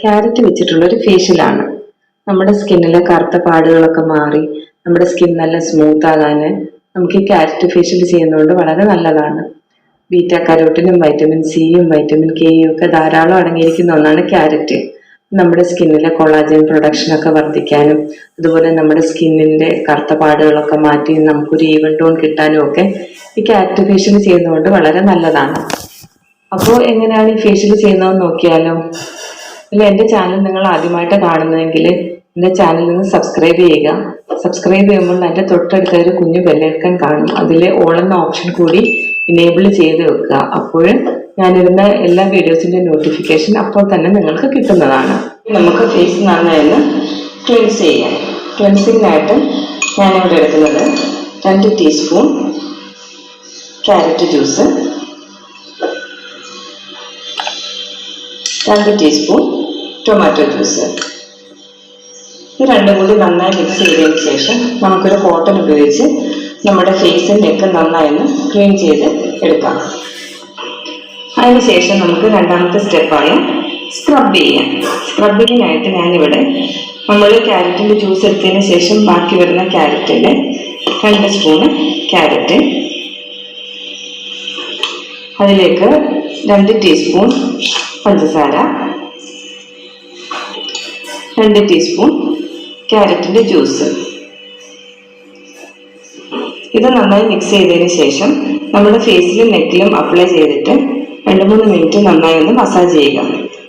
Carrot വെച്ചിട്ടുള്ളൊരു ഫേഷ്യലാണ്. നമ്മുടെ സ്കിന്നിലെ കറുത്ത പാടുകളൊക്കെ മാറി നമ്മുടെ സ്കിൻ നല്ല സ്മൂത്ത് ആകാൻ നമുക്ക് ഈ ക്യാരറ്റ് ഫേഷ്യൽ ചെയ്യുന്നതുകൊണ്ട് വളരെ നല്ലതാണ്. ബീറ്റ കരോട്ടിനും വൈറ്റമിൻ സിയും വൈറ്റമിൻ കെയും ഒക്കെ ധാരാളം അടങ്ങിയിരിക്കുന്ന ഒന്നാണ് ക്യാരറ്റ്. നമ്മുടെ സ്കിന്നിലെ കൊളാജൻ പ്രൊഡക്ഷനൊക്കെ വർദ്ധിക്കാനും അതുപോലെ നമ്മുടെ സ്കിന്നിൻ്റെ കറുത്ത പാടുകളൊക്കെ മാറ്റി നമുക്കൊരു ഈവൻ ടോൺ കിട്ടാനും ഒക്കെ ഈ ക്യാരറ്റ് ഫേഷ്യൽ ചെയ്യുന്നതുകൊണ്ട് വളരെ നല്ലതാണ്. അപ്പോൾ എങ്ങനെയാണ് ഈ ഫേഷ്യൽ ചെയ്യുന്നതെന്ന് നോക്കിയാലോ? അല്ല, എൻ്റെ ചാനൽ നിങ്ങൾ ആദ്യമായിട്ട് കാണുന്നതെങ്കിൽ എൻ്റെ ചാനൽ നിന്ന് സബ്സ്ക്രൈബ് ചെയ്യുക. സബ്സ്ക്രൈബ് ചെയ്യുമ്പോൾ അതിൻ്റെ തൊട്ടടുത്ത ഒരു കുഞ്ഞു ബെല്ലൈക്കൺ കാണും. അതിൽ ഓൾ എന്ന ഓപ്ഷൻ കൂടി ഇനേബിൾ ചെയ്ത് വെക്കുക. അപ്പോൾ ഞാനിടുന്ന എല്ലാ വീഡിയോസിൻ്റെ നോട്ടിഫിക്കേഷൻ അപ്പോൾ തന്നെ നിങ്ങൾക്ക് കിട്ടുന്നതാണ്. നമുക്ക് ഫേസ് നന്നായി ക്ലെൻസ് ചെയ്യാം. ക്ലെൻസിങ്ങിനായിട്ട് ഞാനിവിടെ എടുക്കുന്നത് 2 teaspoon carrot juice, 2 teaspoon tomato juice. ഇത് രണ്ടും കൂടി നന്നായി മിക്സ് ചെയ്തതിന് ശേഷം നമുക്കൊരു കോട്ടൺ ഉപയോഗിച്ച് നമ്മുടെ ഫേസും നെക്കും നന്നായി ക്ലീൻ ചെയ്ത് എടുക്കാം. അതിനുശേഷം നമുക്ക് രണ്ടാമത്തെ സ്റ്റെപ്പായ സ്ക്രബ് ചെയ്യാം. സ്ക്രബിങ്ങിനായിട്ട് ഞാനിവിടെ നമ്മൾ ക്യാരറ്റിൻ്റെ ജ്യൂസ് എടുത്തതിന് ശേഷം ബാക്കി വരുന്ന ക്യാരറ്റിൻ്റെ 2 സ്പൂണ് ക്യാരറ്റ്, അതിലേക്ക് 2 ടീസ്പൂൺ പഞ്ചസാര, 2 ടീസ്പൂൺ ക്യാരറ്റിൻ്റെ ജ്യൂസ്. ഇത് നന്നായി മിക്സ് ചെയ്തതിന് ശേഷം നമ്മുടെ ഫേസിലും നെക്കിലും അപ്ലൈ ചെയ്തിട്ട് 2-3 മിനിറ്റ് നന്നായി ഒന്ന് മസാജ് ചെയ്യുക.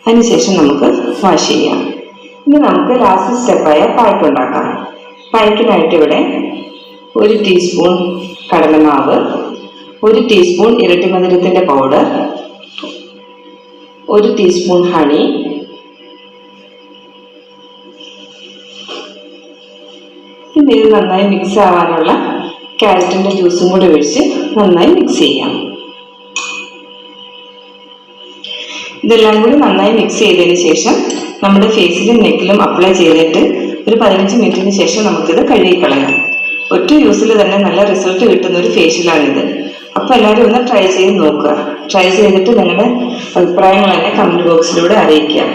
അതിനുശേഷം നമുക്ക് വാഷ് ചെയ്യാം. ഇനി നമുക്ക് ലാസ്റ്റ് സ്റ്റെപ്പായ പായ്ക്ക് ഉണ്ടാക്കാം. പായ്ക്കിനായിട്ട് ഇവിടെ 1 ടീസ്പൂൺ കടലമാവ്, 1 ടീസ്പൂൺ ഇരട്ടിമധുരത്തിൻ്റെ പൗഡർ, 1 ടീസ്പൂൺ ഹണി, പിന്നെ ഇത് നന്നായി മിക്സ് ആവാനുള്ള ക്യാരറ്റിൻ്റെ ജ്യൂസും കൂടി ഒഴിച്ച് നന്നായി മിക്സ് ചെയ്യാം. ഇതെല്ലാം കൂടി നന്നായി മിക്സ് ചെയ്തതിന് ശേഷം നമ്മുടെ ഫേസിലും നെക്കിലും അപ്ലൈ ചെയ്തിട്ട് ഒരു 15 മിനിറ്റിന് ശേഷം നമുക്കിത് കഴുകിക്കളയാം. ഒറ്റ യൂസിൽ തന്നെ നല്ല റിസൾട്ട് കിട്ടുന്ന ഒരു ഫേഷ്യലാണിത്. അപ്പോൾ എല്ലാവരും ഒന്ന് ട്രൈ ചെയ്ത് നോക്കുക. ട്രൈ ചെയ്തിട്ട് നിങ്ങളുടെ അഭിപ്രായങ്ങൾ എന്നെ കമൻറ്റ് ബോക്സിലൂടെ അറിയിക്കുക.